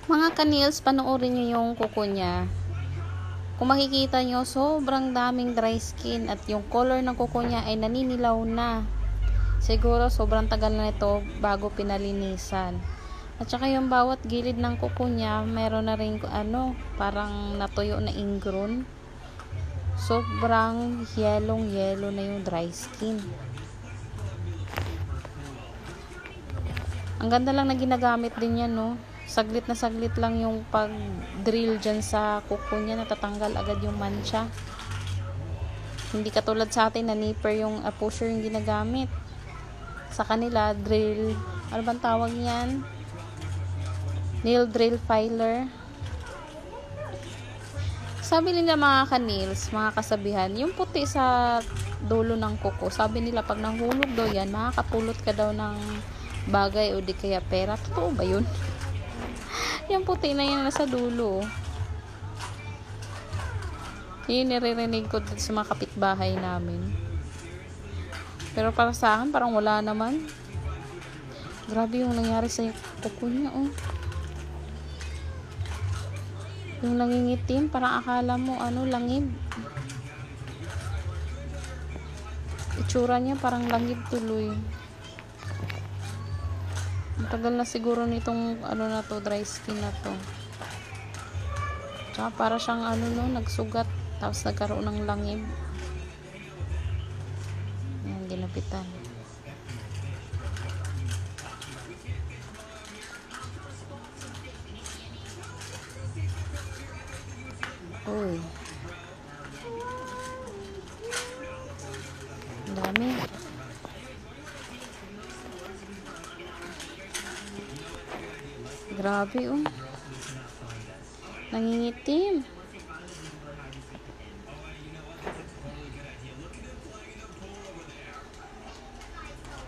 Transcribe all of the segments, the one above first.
Mga kanils, panoorin nyo yung kuko niya. Kung makikita nyo, sobrang daming dry skin at yung color ng kuko niya ay naninilaw na. Siguro sobrang tagal na ito bago pinalinisan. At saka yung bawat gilid ng kuko niya, meron na rin parang natuyo na ingrown. Sobrang yellow na yung dry skin. Ang ganda lang na ginagamit din yan, no? Saglit na saglit lang yung pag-drill dyan sa kuko niya, natatanggal agad yung mancha. Hindi katulad sa atin na nipper yung pusher yung ginagamit. Sa kanila, drill, ano bang tawag niyan? Nail drill filer. Sabi nila mga kanils, mga kasabihan, yung puti sa dulo ng kuko, sabi nila pag nahulog daw yan, makakapulot ka daw ng bagay o di kaya pera. Totoo ba yun? Yung puti na yan nasa dulo. Yun niririnig ko sa mga kapitbahay namin. Pero para sa akin, parang wala naman. Grabe yung nangyari sa kuko niya, oh. Yung nangingitim, parang akala mo, langib. Itsura niya, parang langib tuloy. Matagal na siguro nitong na to, dry skin na to. Tsaka para siyang nagsugat tapos nagkaroon ng langib. Ayan, ginapitan. Uy. Ang dami. Grabe, oh. Nangingitim.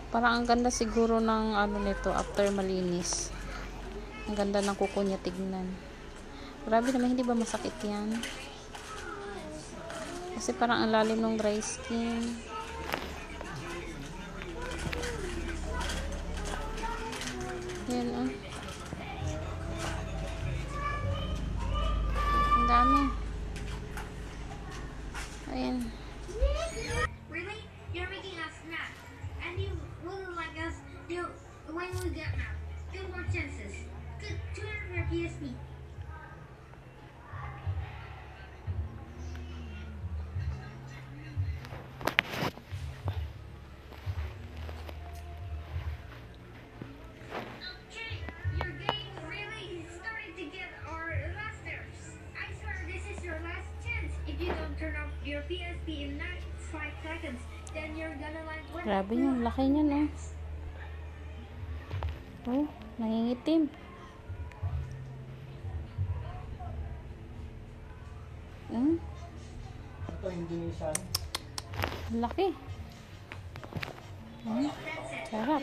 Parang ang ganda siguro ng nito after malinis. Ang ganda ng kuko niya tignan. Grabe naman, hindi ba masakit yan? Kasi parang ang lalim ng dry skin. Yan, oh. Ang dami. Ayan. Really? You're making us snack. And you will like us when we get now. 2 more chances. 200 PSP. Your PSP in 5 seconds, then you're gonna like win. Grabe yung laki niya, no? Oh, nangingitim. Ito Indonesian. Laki. Sarap.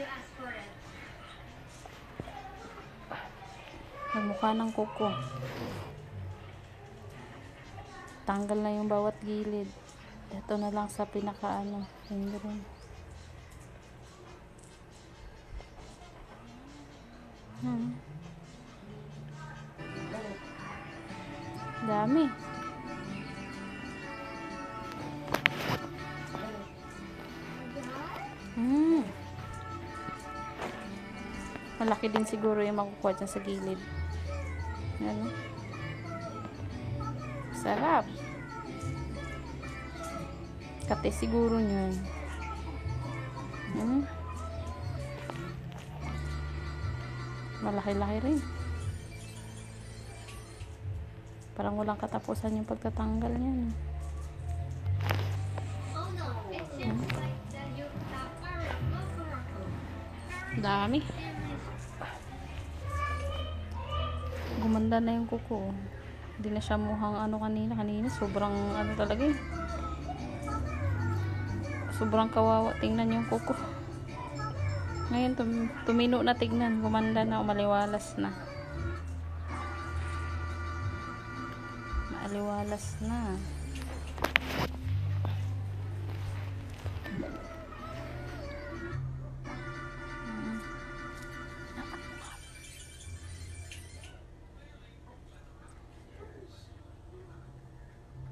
Nagmukha ng kuko. Tanggal na yung bawat gilid. Ito na lang sa pinaka ingrown. Dami. Malaki din siguro yung makukuha dyan sa gilid. Yan. Sarap. Kate siguro yun. Malaki-laki rin. Parang walang katapusan yung pagtatanggal niyan. Dami. Gumanda na yung kuko. Hindi na siya mukhang kanina sobrang talaga eh. Sobrang kawawa tingnan yung kuko. Ngayon tumino na tignan, gumanda na, umaliwalas na. Maaliwalas na.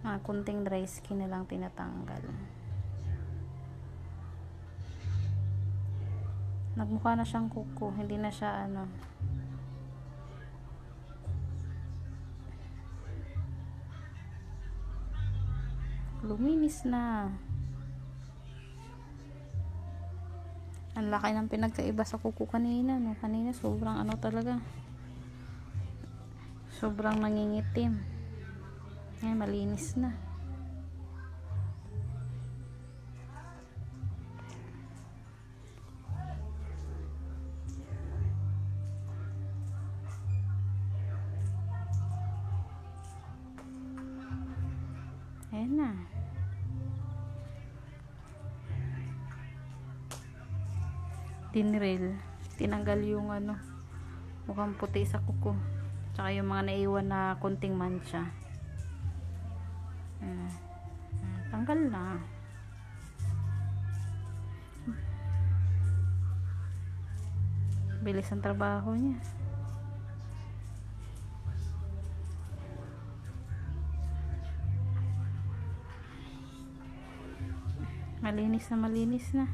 Kunting dry skin na lang tinatanggal. Nagmukha na siyang kuko, hindi na siya ano. Luminis na. Ang laki ng pinagkaiba sa kuko kanina, no? Kanina sobrang ano talaga. Sobrang nangingitim. Ngayon malinis na. Ayan na. Tinril. Tinanggal yung ano, mukhang puti sa kuko. Tsaka yung mga naiwan na konting mancha. Tanggal na. Bilis ang trabaho niya. Malinis na malinis na.